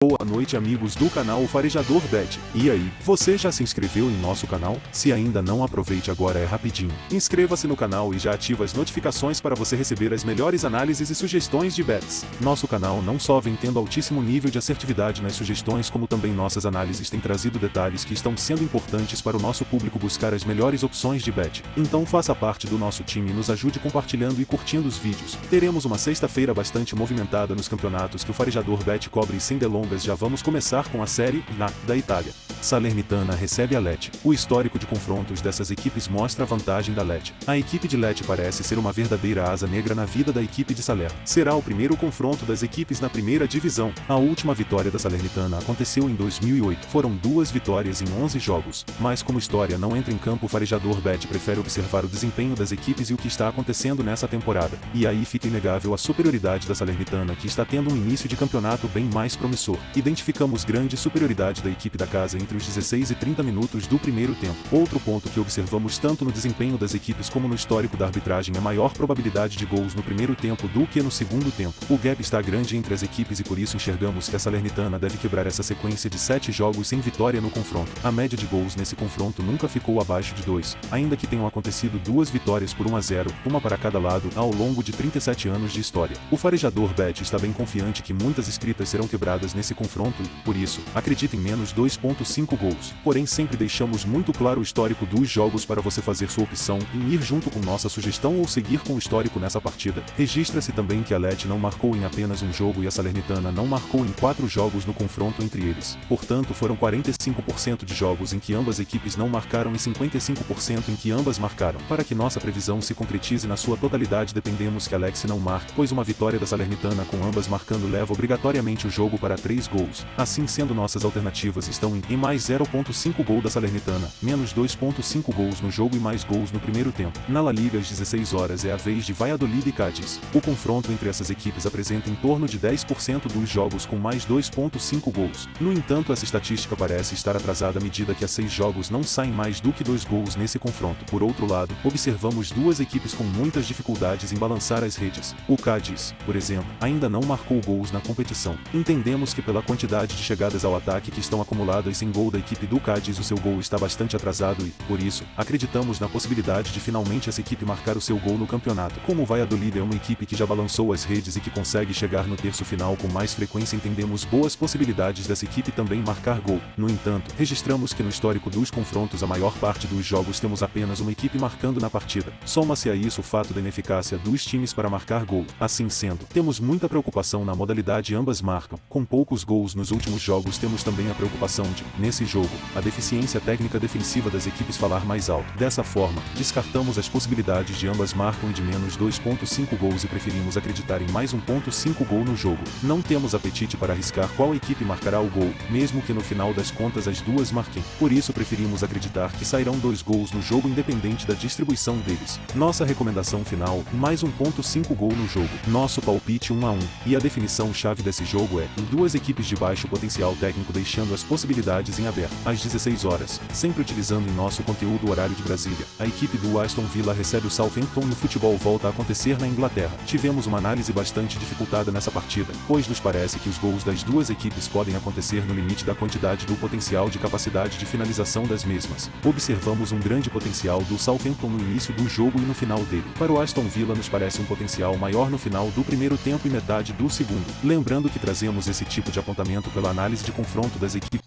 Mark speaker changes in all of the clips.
Speaker 1: Boa noite, amigos do canal Farejador Bet. E aí, você já se inscreveu em nosso canal? Se ainda não, aproveite agora, é rapidinho. Inscreva-se no canal e já ativa as notificações para você receber as melhores análises e sugestões de bets. Nosso canal não só vem tendo altíssimo nível de assertividade nas sugestões, como também nossas análises têm trazido detalhes que estão sendo importantes para o nosso público buscar as melhores opções de bet. Então faça parte do nosso time e nos ajude compartilhando e curtindo os vídeos. Teremos uma sexta-feira bastante movimentada nos campeonatos que o Farejador Bet cobre, e sem delongas já vamos começar com a Série A da Itália. Salernitana recebe a Lecce. O histórico de confrontos dessas equipes mostra a vantagem da Lecce. A equipe de Lecce parece ser uma verdadeira asa negra na vida da equipe de Salerno. Será o primeiro confronto das equipes na primeira divisão. A última vitória da Salernitana aconteceu em 2008. Foram 2 vitórias em 11 jogos. Mas como história não entra em campo, o Farejador Bet prefere observar o desempenho das equipes e o que está acontecendo nessa temporada. E aí fica inegável a superioridade da Salernitana, que está tendo um início de campeonato bem mais promissor. Identificamos grande superioridade da equipe da casa entre os 16 e 30 minutos do primeiro tempo. Outro ponto que observamos tanto no desempenho das equipes como no histórico da arbitragem é maior probabilidade de gols no primeiro tempo do que no segundo tempo. O gap está grande entre as equipes e por isso enxergamos que a Salernitana deve quebrar essa sequência de 7 jogos sem vitória no confronto. A média de gols nesse confronto nunca ficou abaixo de 2, ainda que tenham acontecido 2 vitórias por 1-0, uma para cada lado, ao longo de 37 anos de história. O Farejador Bet está bem confiante que muitas escritas serão quebradas nesse confronto e, por isso, acredita em menos 2.5 gols. Porém, sempre deixamos muito claro o histórico dos jogos para você fazer sua opção em ir junto com nossa sugestão ou seguir com o histórico nessa partida. Registra-se também que a Lecce não marcou em apenas um jogo e a Salernitana não marcou em 4 jogos no confronto entre eles. Portanto, foram 45% de jogos em que ambas equipes não marcaram e 55% em que ambas marcaram. Para que nossa previsão se concretize na sua totalidade, dependemos que a Lecce não marque, pois uma vitória da Salernitana com ambas marcando leva obrigatoriamente o jogo para 3 gols. Assim sendo, nossas alternativas estão em mais 0.5 gol da Salernitana, menos 2.5 gols no jogo e mais gols no primeiro tempo. Na La Liga, às 16 horas é a vez de Valladolid e Cádiz. O confronto entre essas equipes apresenta em torno de 10% dos jogos com mais 2.5 gols. No entanto, essa estatística parece estar atrasada à medida que a 6 jogos não saem mais do que 2 gols nesse confronto. Por outro lado, observamos 2 equipes com muitas dificuldades em balançar as redes. O Cádiz, por exemplo, ainda não marcou gols na competição. Entendemos que pela quantidade de chegadas ao ataque que estão acumuladas sem gol da equipe do Cádiz, o seu gol está bastante atrasado e, por isso, acreditamos na possibilidade de finalmente essa equipe marcar o seu gol no campeonato. Como o Valladolid é uma equipe que já balançou as redes e que consegue chegar no terço final com mais frequência, entendemos boas possibilidades dessa equipe também marcar gol. No entanto, registramos que no histórico dos confrontos a maior parte dos jogos temos apenas uma equipe marcando na partida. Soma-se a isso o fato da ineficácia dos times para marcar gol. Assim sendo, temos muita preocupação na modalidade ambas marcam. Com poucos gols nos últimos jogos, temos também a preocupação de, nesse jogo, a deficiência técnica defensiva das equipes falar mais alto. Dessa forma, descartamos as possibilidades de ambas marcam e de menos 2.5 gols e preferimos acreditar em mais 1.5 gol no jogo. Não temos apetite para arriscar qual equipe marcará o gol, mesmo que no final das contas as duas marquem. Por isso preferimos acreditar que sairão 2 gols no jogo independente da distribuição deles. Nossa recomendação final, mais 1.5 gol no jogo. Nosso palpite 1-1. E a definição chave desse jogo é, em 2 equipes de baixo potencial técnico, deixando as possibilidades em aberto. Às 16 horas, sempre utilizando em nosso conteúdo o horário de Brasília, a equipe do Aston Villa recebe o Southampton e o futebol volta a acontecer na Inglaterra. Tivemos uma análise bastante dificultada nessa partida, pois nos parece que os gols das 2 equipes podem acontecer no limite da quantidade do potencial de capacidade de finalização das mesmas. Observamos um grande potencial do Southampton no início do jogo e no final dele. Para o Aston Villa nos parece um potencial maior no final do primeiro tempo e metade do segundo. Lembrando que trazemos esse tipo de apontamento pela análise de confronto das equipes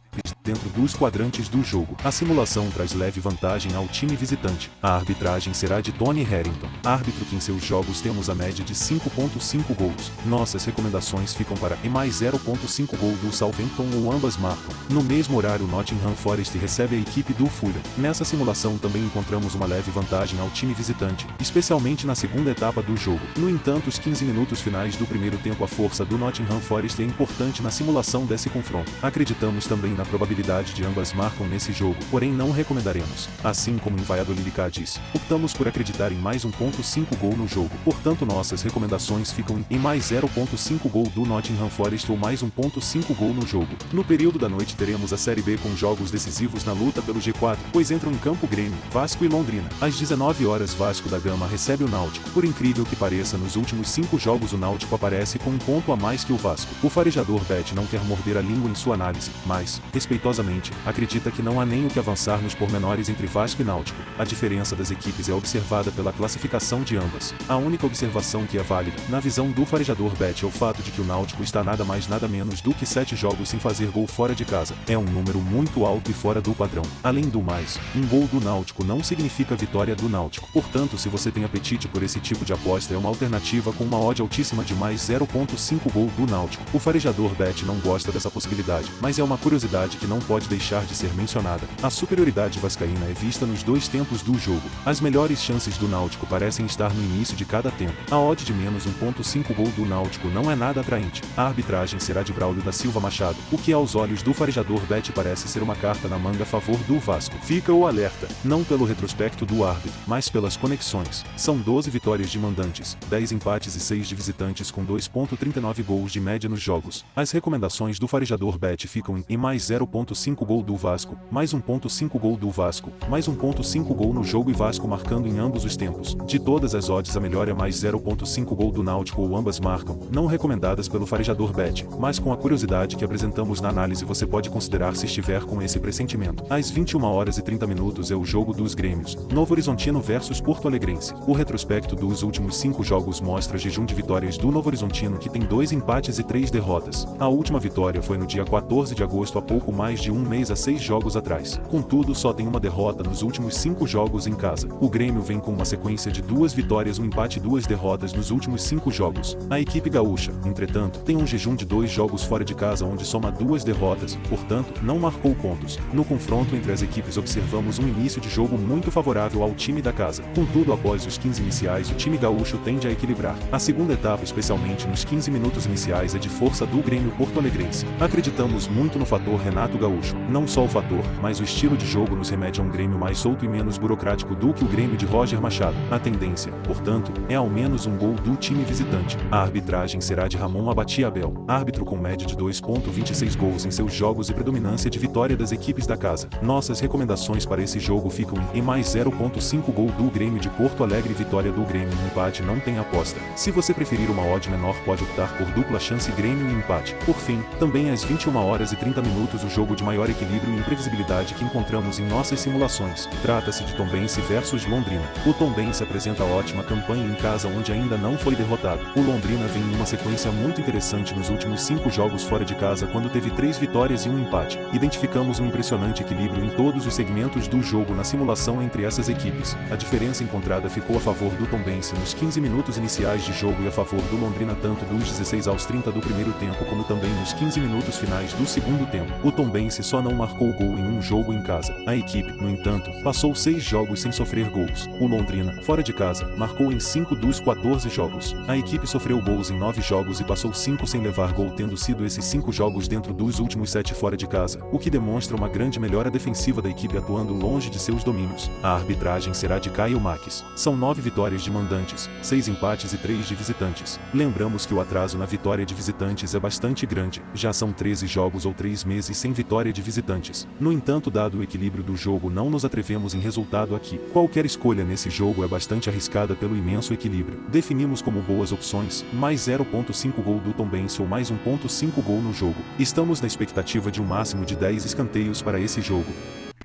Speaker 1: dentro dos quadrantes do jogo. A simulação traz leve vantagem ao time visitante. A arbitragem será de Tony Harrington, árbitro que em seus jogos temos a média de 5.5 gols. Nossas recomendações ficam para e mais 0.5 gol do Southampton ou ambas marcam. No mesmo horário, Nottingham Forest recebe a equipe do Fulham. Nessa simulação também encontramos uma leve vantagem ao time visitante, especialmente na segunda etapa do jogo. No entanto, os 15 minutos finais do primeiro tempo, a força do Nottingham Forest é importante na simulação desse confronto. Acreditamos também na probabilidade probabilidade de ambas marcam nesse jogo, porém não recomendaremos. Assim como em Valladolid e Cádiz, optamos por acreditar em mais 1.5 gol no jogo, portanto nossas recomendações ficam em mais 0.5 gol do Nottingham Forest ou mais 1.5 gol no jogo. No período da noite teremos a Série B com jogos decisivos na luta pelo G4, pois entram em campo Grêmio, Vasco e Londrina. Às 19 horas Vasco da Gama recebe o Náutico. Por incrível que pareça, nos últimos 5 jogos o Náutico aparece com um ponto a mais que o Vasco. O farejador Bet não quer morder a língua em sua análise, mas, respeitosamente, acredita que não há nem o que avançar nos pormenores entre Vasco e Náutico. A diferença das equipes é observada pela classificação de ambas. A única observação que é válida, na visão do farejador Bet, é o fato de que o Náutico está nada mais nada menos do que 7 jogos sem fazer gol fora de casa. É um número muito alto e fora do padrão. Além do mais, um gol do Náutico não significa vitória do Náutico. Portanto, se você tem apetite por esse tipo de aposta, é uma alternativa com uma odd altíssima de mais 0.5 gol do Náutico. O farejador Bet não gosta dessa possibilidade, mas é uma curiosidade que não pode deixar de ser mencionada. A superioridade vascaína é vista nos 2 tempos do jogo. As melhores chances do Náutico parecem estar no início de cada tempo. A odd de menos 1.5 gol do Náutico não é nada atraente. A arbitragem será de Braulio da Silva Machado, o que aos olhos do farejador Bet parece ser uma carta na manga a favor do Vasco. Fica o alerta, não pelo retrospecto do árbitro, mas pelas conexões. São 12 vitórias de mandantes, 10 empates e 6 de visitantes com 2.39 gols de média nos jogos. As recomendações do farejador Bet ficam em mais 0.5 gol do Vasco, mais 1.5 gol do Vasco, mais 1.5 gol no jogo e Vasco marcando em ambos os tempos. De todas as odds a melhor é mais 0.5 gol do Náutico ou ambas marcam, não recomendadas pelo farejador Bet, mas com a curiosidade que apresentamos na análise você pode considerar se estiver com esse pressentimento. Às 21 horas e 30 minutos é o jogo dos Grêmios, Novo Horizontino versus Porto Alegrense. O retrospecto dos últimos 5 jogos mostra jejum de vitórias do Novo Horizontino, que tem 2 empates e 3 derrotas. A última vitória foi no dia 14 de agosto, há pouco mais de um mês, há 6 jogos atrás. Contudo, só tem uma derrota nos últimos 5 jogos em casa. O Grêmio vem com uma sequência de 2 vitórias, um empate e 2 derrotas nos últimos 5 jogos. A equipe gaúcha, entretanto, tem um jejum de 2 jogos fora de casa onde soma 2 derrotas, portanto, não marcou pontos. No confronto entre as equipes observamos um início de jogo muito favorável ao time da casa. Contudo, após os 15 iniciais o time gaúcho tende a equilibrar. A segunda etapa, especialmente nos 15 minutos iniciais, é de força do Grêmio porto-alegrense. Acreditamos muito no fator Renato Gaúcho. Não só o fator, mas o estilo de jogo nos remete a um Grêmio mais solto e menos burocrático do que o Grêmio de Roger Machado. A tendência, portanto, é ao menos um gol do time visitante. A arbitragem será de Ramon Abatiabel, árbitro com média de 2.26 gols em seus jogos e predominância de vitória das equipes da casa. Nossas recomendações para esse jogo ficam em mais 0.5 gol do Grêmio de Porto Alegre, vitória do Grêmio. No empate não tem aposta. Se você preferir uma odd menor, pode optar por dupla chance Grêmio e empate. Por fim, também às 21 horas e 30 minutos o jogo de maior equilíbrio e imprevisibilidade que encontramos em nossas simulações. Trata-se de Tombense versus Londrina. O Tombense apresenta ótima campanha em casa onde ainda não foi derrotado. O Londrina vem em uma sequência muito interessante nos últimos 5 jogos fora de casa, quando teve 3 vitórias e um empate. Identificamos um impressionante equilíbrio em todos os segmentos do jogo na simulação entre essas equipes. A diferença encontrada ficou a favor do Tombense nos 15 minutos iniciais de jogo e a favor do Londrina tanto dos 16 aos 30 do primeiro tempo como também nos 15 minutos finais do segundo tempo. O Tombense só não marcou gol em um jogo em casa. A equipe, no entanto, passou 6 jogos sem sofrer gols. O Londrina, fora de casa, marcou em 5 dos 14 jogos. A equipe sofreu gols em 9 jogos e passou 5 sem levar gol, tendo sido esses 5 jogos dentro dos últimos 7 fora de casa, o que demonstra uma grande melhora defensiva da equipe atuando longe de seus domínios. A arbitragem será de Caio Maques. São 9 vitórias de mandantes, 6 empates e 3 de visitantes. Lembramos que o atraso na vitória de visitantes é bastante grande. Já são 13 jogos ou 3 meses sem vitória de visitantes. No entanto, dado o equilíbrio do jogo, não nos atrevemos em resultado aqui. Qualquer escolha nesse jogo é bastante arriscada pelo imenso equilíbrio. Definimos como boas opções, mais 0.5 gol do Tombense ou mais 1.5 gol no jogo. Estamos na expectativa de um máximo de 10 escanteios para esse jogo.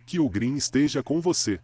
Speaker 1: Que o Green esteja com você.